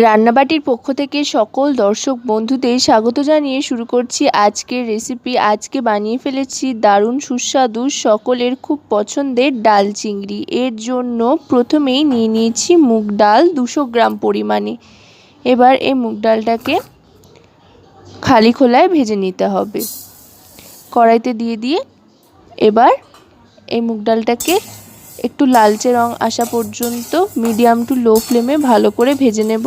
রান্নাবাটির পক্ষ থেকে সকল দর্শক বন্ধুদের স্বাগত জানিয়ে শুরু করছি আজকের রেসিপি। আজকে বানিয়ে ফেলেছি দারুণ সুস্বাদু সকলের খুব পছন্দের ডাল চিংড়ি। এর জন্য প্রথমেই নিয়ে নিয়েছি মুগ ডাল 200 গ্রাম পরিমাণে। এবার এই মুগ ডালটাকে খালি খোলায় ভেজে নিতে হবে। কড়াইতে দিয়ে এবার এই মুগ ডালটাকে একটু লালচে রং আসা পর্যন্ত মিডিয়াম টু লো ফ্লেমে ভালো করে ভেজে নেব।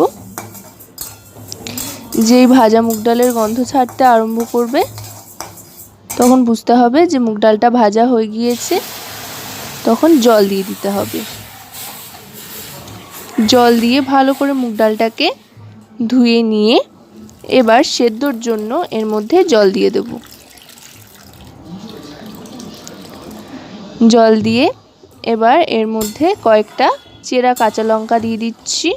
যেই ভাজা মুগ ডালের গন্ধ ছাড়তে আরম্ভ করবে তখন বুঝতে হবে যে মুগ ডালটা ভাজা হয়ে গিয়েছে। তখন জল দিয়ে দিতে হবে। জল দিয়ে ভালো করে মুগ ডালটাকে ধুয়ে নিয়ে এবার সেদ্ধর জন্য এর মধ্যে জল দিয়ে দেব। জল দিয়ে এবার এর মধ্যে কয়েকটা চেরা কাঁচা লঙ্কা দিয়ে দিচ্ছি।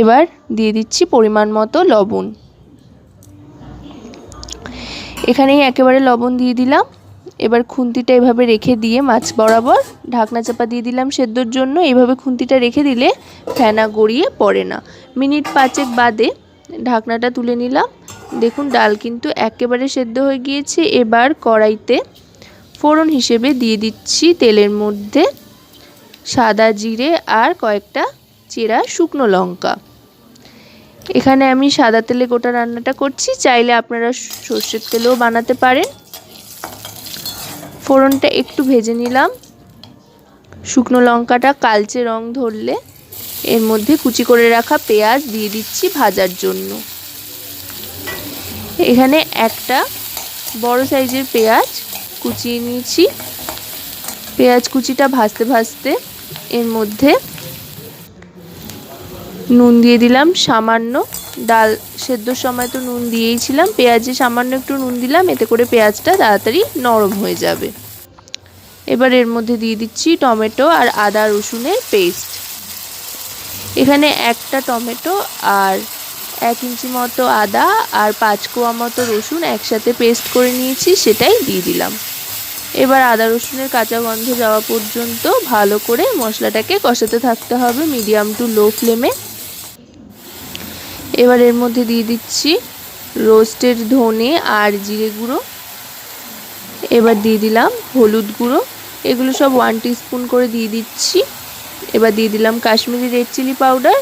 এবার দিয়ে দিচ্ছি পরিমাণ মতো লবণ। এখানেই একেবারে লবণ দিয়ে দিলাম। এবার খুন্তিটা এভাবে রেখে দিয়ে মাছ বরাবর ঢাকনা চাপা দিয়ে দিলাম সেদ্ধর জন্য। এইভাবে খুন্তিটা রেখে দিলে ফেনা গড়িয়ে পড়ে না। মিনিট 5 বাদে ঢাকনাটা তুলে নিলাম। দেখুন ডাল কিন্তু একেবারে সেদ্ধ হয়ে গিয়েছে। এবার কড়াইতে ফোড়ন হিসেবে দিয়ে দিচ্ছি তেলের মধ্যে সাদা জিরে আর কয়েকটা চেরা শুকনো লঙ্কা। এখানে আমি সাদা তেলে গোটা রান্নাটা করছি, চাইলে আপনারা সর্ষের তেলেও বানাতে পারেন। ফোড়নটা একটু ভেজে নিলাম। শুকনো লঙ্কাটা কালচে রং ধরলে এর মধ্যে কুচি করে রাখা পেঁয়াজ দিয়ে দিচ্ছি ভাজার জন্য। এখানে একটা বড় সাইজের পেঁয়াজ কুচিয়ে নিয়েছি। পেঁয়াজ কুচিটা ভাজতে ভাজতে এর মধ্যে নুন দিয়ে দিলাম সামান্য। ডাল সেদ্ধর সময় তো নুন দিয়েইছিলাম, পেঁয়াজে সামান্য একটু নুন দিলাম, এতে করে পেঁয়াজটা তাড়াতাড়ি নরম হয়ে যাবে। এবার এর মধ্যে দিয়ে দিচ্ছি টমেটো আর আদা রসুনের পেস্ট। এখানে একটা টমেটো আর 1 ইঞ্চি মতো আদা আর 5 কোয়া মতো রসুন একসাথে পেস্ট করে নিয়েছি, সেটাই দিয়ে দিলাম। এবার আদা রসুনের কাঁচা গন্ধ যাওয়া পর্যন্ত ভালো করে মশলাটাকে কষাতে থাকতে হবে মিডিয়াম টু লো ফ্লেমে। এবার এর মধ্যে দিয়ে দিচ্ছি রোস্টেড ধনে আর জিরে গুঁড়ো। এবার দিয়ে দিলাম হলুদ গুঁড়ো। এগুলো সব 1 টিস্পুন করে দিয়ে দিচ্ছি। এবার দিয়ে দিলাম কাশ্মীরি রেড চিলি পাউডার।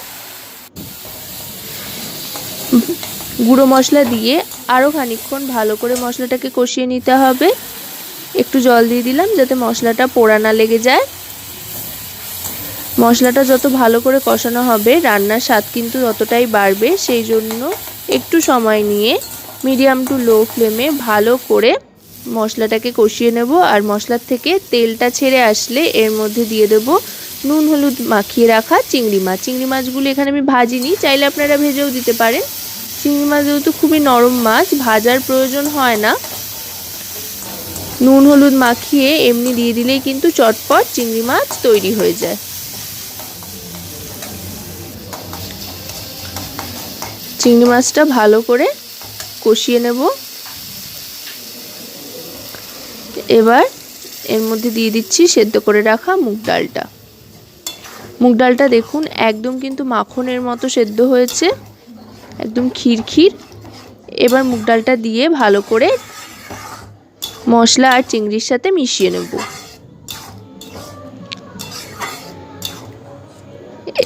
গুঁড়ো মশলা দিয়ে আরও খানিকক্ষণ ভালো করে মশলাটাকে কষিয়ে নিতে হবে। একটু জল দিয়ে দিলাম যাতে মশলাটা পোড়া না লেগে যায়। মশলাটা যত ভালো করে কষানো হবে রান্নার স্বাদ কিন্তু ততটাই বাড়বে। সেই জন্য একটু সময় নিয়ে মিডিয়াম টু লো ফ্লেমে ভালো করে মশলাটাকে কষিয়ে নেব। আর মশলার থেকে তেলটা ছেড়ে আসলে এর মধ্যে দিয়ে দেব নুন হলুদ মাখিয়ে রাখা চিংড়ি মাছ। চিংড়ি মাছগুলো এখানে আমি ভাজিনি, চাইলে আপনারা ভেজেও দিতে পারেন। চিংড়ি মাছ যেহেতু খুবই নরম মাছ, ভাজার প্রয়োজন হয় না। নুন হলুদ মাখিয়ে এমনি দিয়ে দিলেই কিন্তু চটপট চিংড়ি মাছ তৈরি হয়ে যায়। চিংড়ি মাছটা ভালো করে কষিয়ে নেব। এবার এর মধ্যে দিয়ে দিচ্ছি সেদ্ধ করে রাখা মুগ ডালটা। মুগ ডালটা দেখুন একদম কিন্তু মাখনের মতো সেদ্ধ হয়েছে, একদম ক্ষীর। এবার মুগ ডালটা দিয়ে ভালো করে মশলা আর চিংড়ির সাথে মিশিয়ে নেব।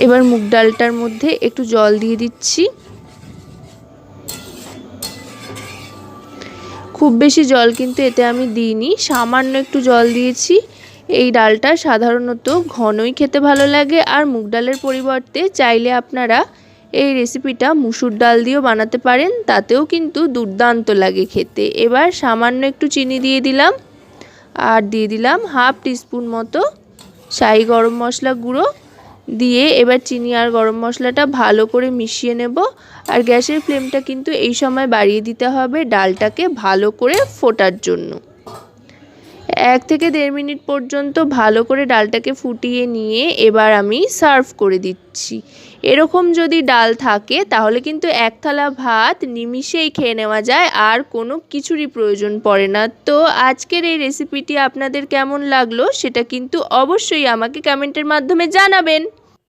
এবার মুগ ডালটার মধ্যে একটু জল দিয়ে দিচ্ছি। খুব বেশি জল কিন্তু এতে আমি দিইনি, সামান্য একটু জল দিয়েছি। এই ডালটা সাধারণত ঘনই খেতে ভালো লাগে। আর মুগ ডালের পরিবর্তে চাইলে আপনারা এই রেসিপিটা মুসুর ডাল দিয়েও বানাতে পারেন, তাতেও কিন্তু দুর্দান্ত লাগে খেতে। এবার সামান্য একটু চিনি দিয়ে দিলাম আর দিয়ে দিলাম 1/2 টিস্পুন মতো শাহি গরম মশলা গুঁড়ো দিয়ে এবার চিনি আর গরম মশলাটা ভালো করে মিশিয়ে নেব। আর গ্যাসের ফ্লেমটা কিন্তু এই সময় বাড়িয়ে দিতে হবে ডালটাকে ভালো করে ফোটার জন্য। 1 থেকে 1.5 মিনিট পর্যন্ত ভালো করে ডালটাকে ফুটিয়ে নিয়ে এবার আমি সার্ভ করে দিচ্ছি। এরকম যদি ডাল থাকে তাহলে কিন্তু 1 থালা ভাত নিমিষেই খেয়ে নেওয়া যায়, আর কোনো কিছুরই প্রয়োজন পড়ে না। তো আজকের এই রেসিপিটি আপনাদের কেমন লাগলো সেটা কিন্তু অবশ্যই আমাকে কমেন্টের মাধ্যমে জানাবেন।